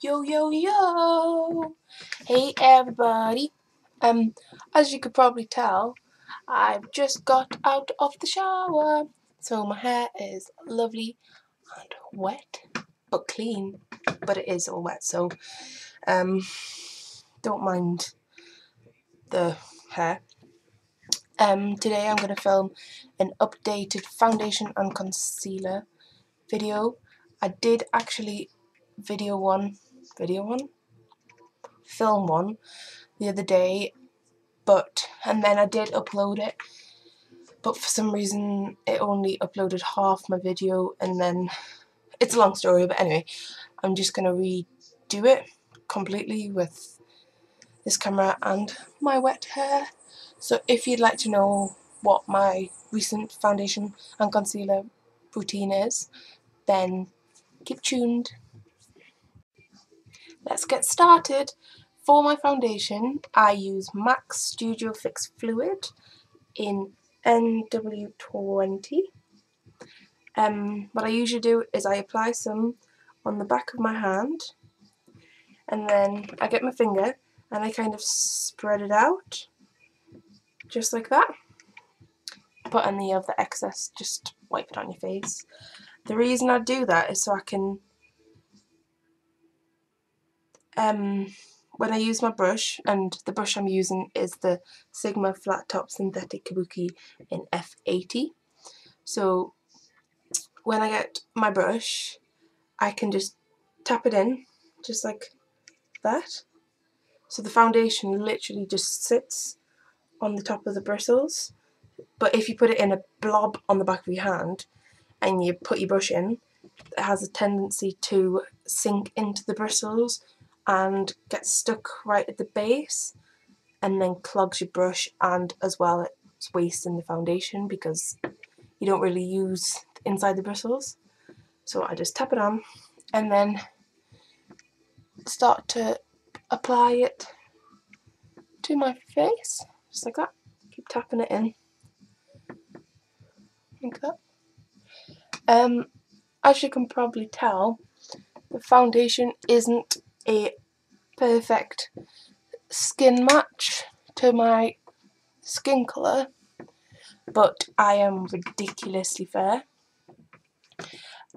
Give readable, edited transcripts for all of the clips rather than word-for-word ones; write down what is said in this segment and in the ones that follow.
Yo yo yo! Hey everybody! As you could probably tell, I've just got out of the shower, so my hair is lovely and wet, but clean. But it is all wet, so don't mind the hair. Today I'm going to film an updated foundation and concealer video. I did actually film one the other day, and then I did upload it, but for some reason it only uploaded half my video, and then it's a long story, but anyway, I'm just gonna redo it completely with this camera and my wet hair. So if you'd like to know what my recent foundation and concealer routine is, then keep tuned. Let's get started. For my foundation, I use M.A.C Studio Fix Fluid in NW20. What I usually do is I apply some on the back of my hand, and then I get my finger and I kind of spread it out, just like that. Put any of the excess, just wipe it on your face. The reason I do that is so I can when I use my brush, and the brush I'm using is the Sigma Flat Top Synthetic Kabuki in F80. So when I get my brush, I can just tap it in, just like that. So the foundation literally just sits on the top of the bristles. But if you put it in a blob on the back of your hand and you put your brush in, it has a tendency to sink into the bristles and get stuck right at the base, and then clogs your brush, and as well it's wasting the foundation because you don't really use inside the bristles. So I just tap it on and then start to apply it to my face, just like that. Keep tapping it in like that. As you can probably tell, the foundation isn't a perfect skin match to my skin colour, but I am ridiculously fair,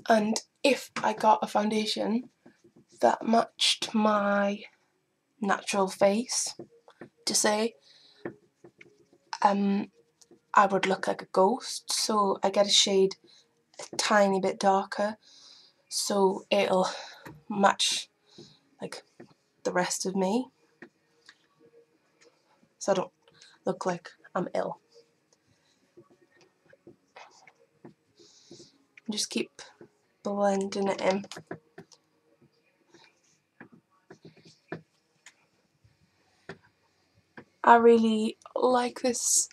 and if I got a foundation that matched my natural face, to say, I would look like a ghost. So I get a shade a tiny bit darker so it'll match like the rest of me, so I don't look like I'm ill. Just keep blending it in. I really like this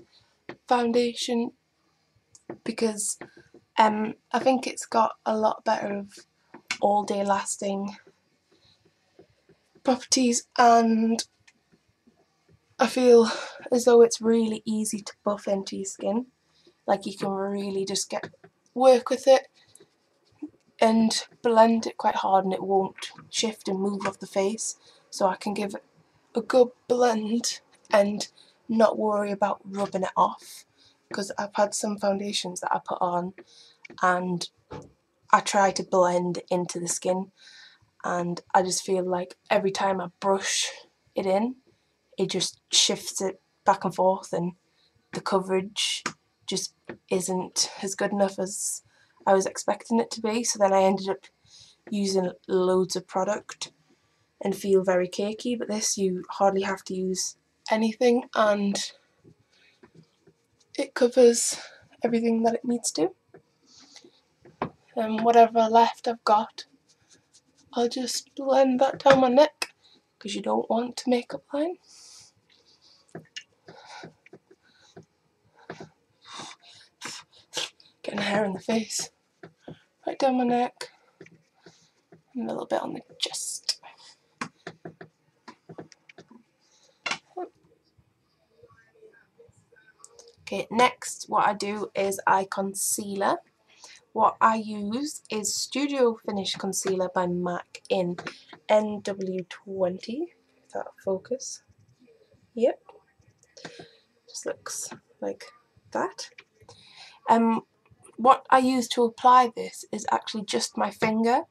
foundation because I think it's got a lot better of all day lasting properties, and I feel as though it's really easy to buff into your skin. Like, you can really just work with it and blend it quite hard, and it won't shift and move off the face. So I can give it a good blend and not worry about rubbing it off, because I've had some foundations that I put on and I try to blend into the skin, and I just feel like every time I brush it in, it just shifts it back and forth, and the coverage just isn't as good enough as I was expecting it to be. So then I ended up using loads of product and feel very cakey, but this, you hardly have to use anything and it covers everything that it needs to. And whatever left I've got, I'll just blend that down my neck, because you don't want a makeup line. Getting hair in the face. Right down my neck and a little bit on the chest. Okay, next what I do is I concealer what I use is Studio Finish Concealer by M.A.C in NW20. If that'll focus. Yep. Just looks like that. What I use to apply this is actually just my finger,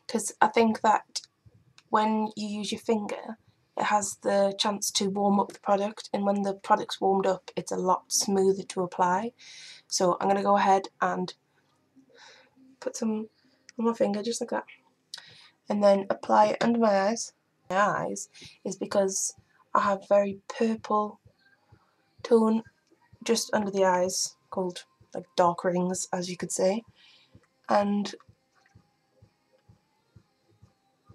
because I think that when you use your finger, it has the chance to warm up the product, and when the product's warmed up, it's a lot smoother to apply. So I'm going to go ahead and put some on my finger, just like that, and then apply it under my eyes. My eyes is because I have very purple tone just under the eyes, called like dark rings, as you could say, and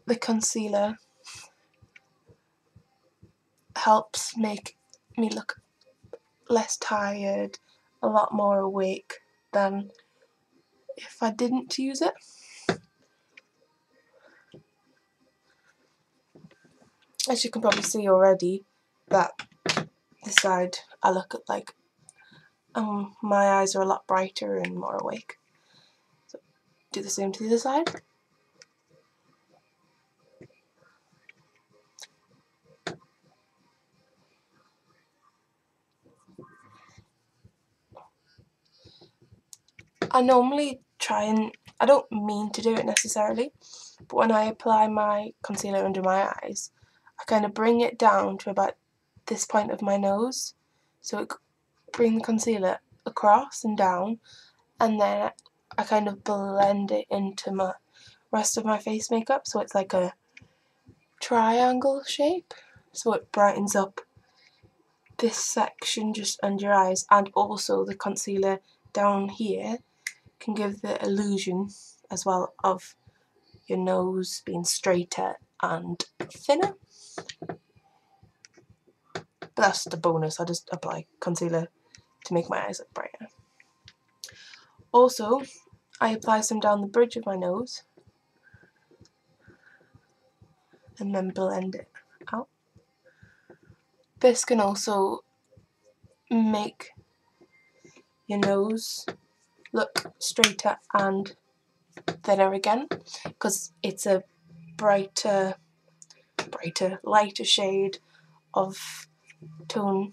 the concealer helps make me look less tired, a lot more awake than if I didn't use it. As you can probably see already, that this side I look at like my eyes are a lot brighter and more awake. So do the same to the other side. I normally try and, I don't mean to do it necessarily, but when I apply my concealer under my eyes, I kind of bring it down to about this point of my nose, so bring the concealer across and down, and then I kind of blend it into my rest of my face makeup, so it's like a triangle shape, so it brightens up this section just under your eyes, and also the concealer down here can give the illusion as well of your nose being straighter and thinner. But that's the bonus, I just apply concealer to make my eyes look brighter. Also, I apply some down the bridge of my nose and then blend it out. This can also make your nose look straighter and thinner again, because it's a brighter, lighter shade of tone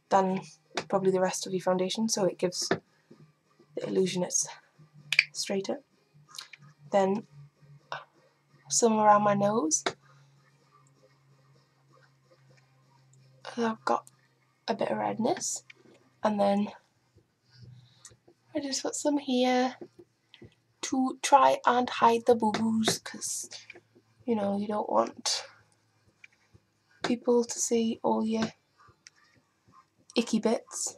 than probably the rest of your foundation, so it gives the illusion it's straighter. Then some around my nose. I've got a bit of redness, and then I just put some here to try and hide the boo-boos, because you know, you don't want people to see all your icky bits.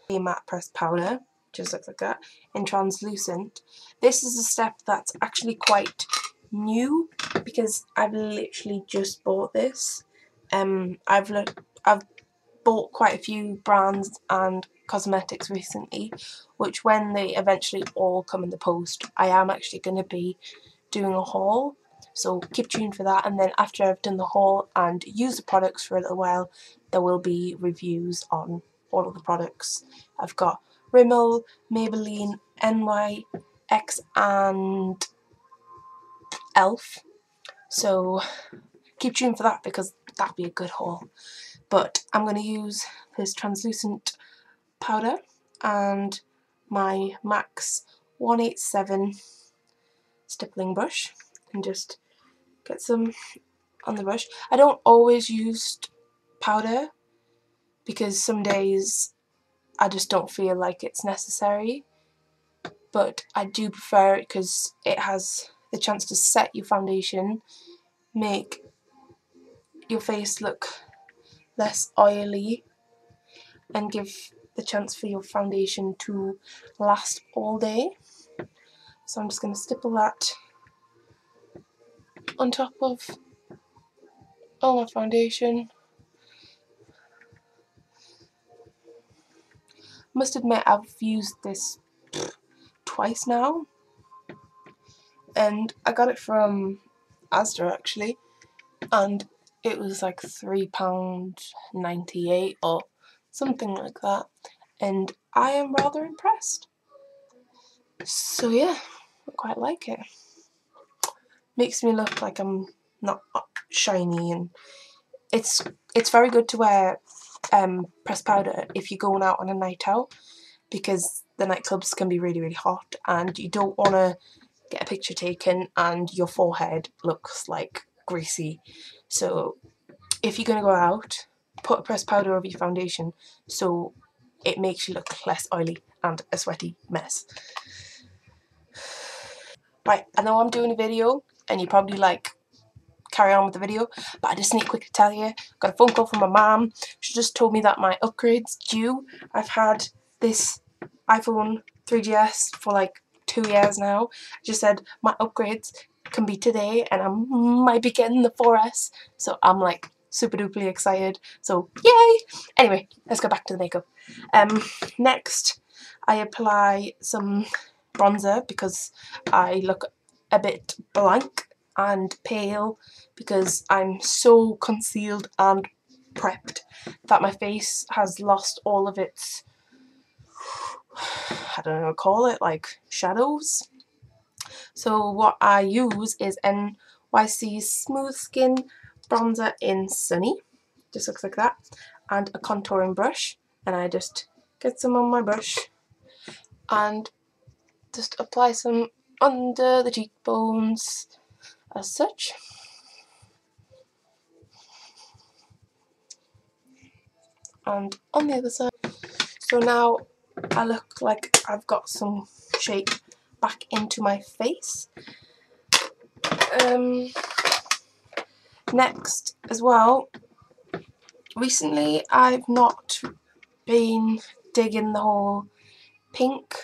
The matte pressed powder just looks like that in translucent. This is a step that's actually quite new, because I've literally just bought this. I've bought quite a few brands and cosmetics recently, which when they eventually all come in the post, I am actually going to be doing a haul, so keep tuned for that. And then after I've done the haul and used the products for a little while, there will be reviews on all of the products. I've got Rimmel, Maybelline, M.A.C and Elf, so keep tuned for that, because that'll be a good haul. But I'm going to use this translucent powder and my M.A.C 187 stippling brush, and just get some on the brush. I don't always use powder, because some days I just don't feel like it's necessary, but I do prefer it because it has the chance to set your foundation, make your face look less oily, and give the chance for your foundation to last all day. So I'm just going to stipple that on top of all my foundation. Must admit, I've used this twice now, and I got it from Asda actually, and it was like £3.98 or something like that, and I am rather impressed. So yeah, I quite like it. Makes me look like I'm not shiny, and it's very good to wear pressed powder if you're going out on a night out, because the nightclubs can be really, really hot and you don't want to get a picture taken and your forehead looks like greasy. So if you're going to go out, put a pressed powder over your foundation so it makes you look less oily and a sweaty mess. Right, I know I'm doing a video and you probably like carry on with the video, but I just need to quickly tell you, got a phone call from my mum. She just told me that my upgrade's due. I've had this iPhone 3GS for like 2 years now. She said my upgrades can be today and I might be getting the 4S, so I'm like super duperly excited, so yay! Anyway, let's go back to the makeup. Next I apply some bronzer because I look a bit blank and pale because I'm so concealed and prepped that my face has lost all of its, I don't know what to call it, like shadows. So what I use is M.A.C Smooth Skin Bronzer in Sunny, just looks like that, and a contouring brush, and I just get some on my brush and just apply some under the cheekbones as such. And on the other side. So now I look like I've got some shape back into my face. Next as well, recently I've not been digging the whole pink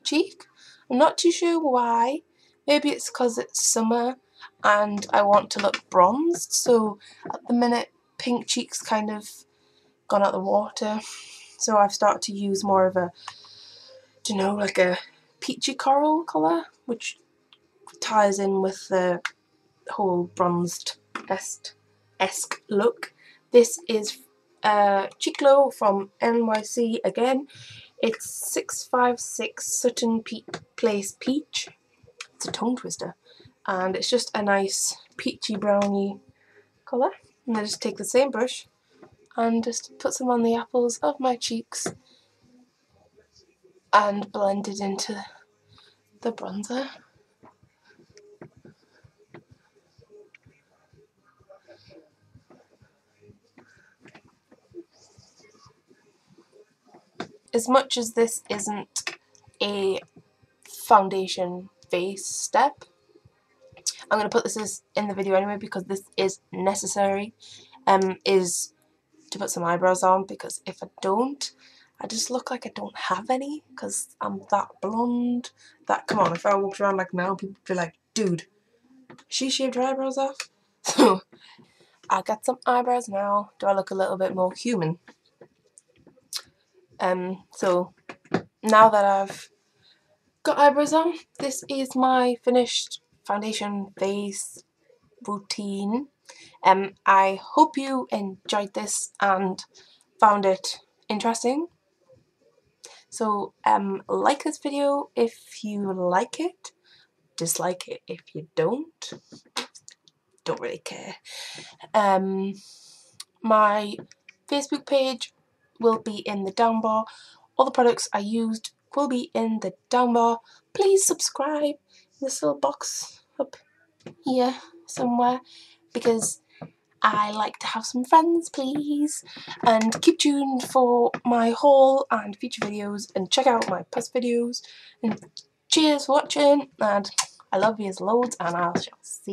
cheek. I'm not too sure why. Maybe it's because it's summer and I want to look bronzed, so at the minute pink cheeks kind of gone out the water, so I've started to use more of a, you know, like a peachy coral colour, which ties in with the whole bronzed-esque look. This is Cheek Glow from M.A.C again. It's 656 Sutton Place Peach. It's a tongue twister, and it's just a nice peachy browny colour. And I just take the same brush and just put some on the apples of my cheeks and blend it into the bronzer. As much as this isn't a foundation face step, I'm going to put this in the video anyway because this is necessary, is to put some eyebrows on, because if I don't, I just look like I don't have any because I'm that blonde that, come on, if I walked around like now, people would be like, dude, she shaved her eyebrows off? So I got some eyebrows now. Do I look a little bit more human? So now that I've got eyebrows on, this is my finished foundation face routine. I hope you enjoyed this and found it interesting. So like this video if you like it, dislike it if you don't really care. My Facebook page will be in the down bar. All the products I used will be in the down bar. Please subscribe in this little box up here somewhere, because I like to have some friends, please. And keep tuned for my haul and future videos, and check out my past videos. And cheers for watching, and I love yous loads, and I shall see you.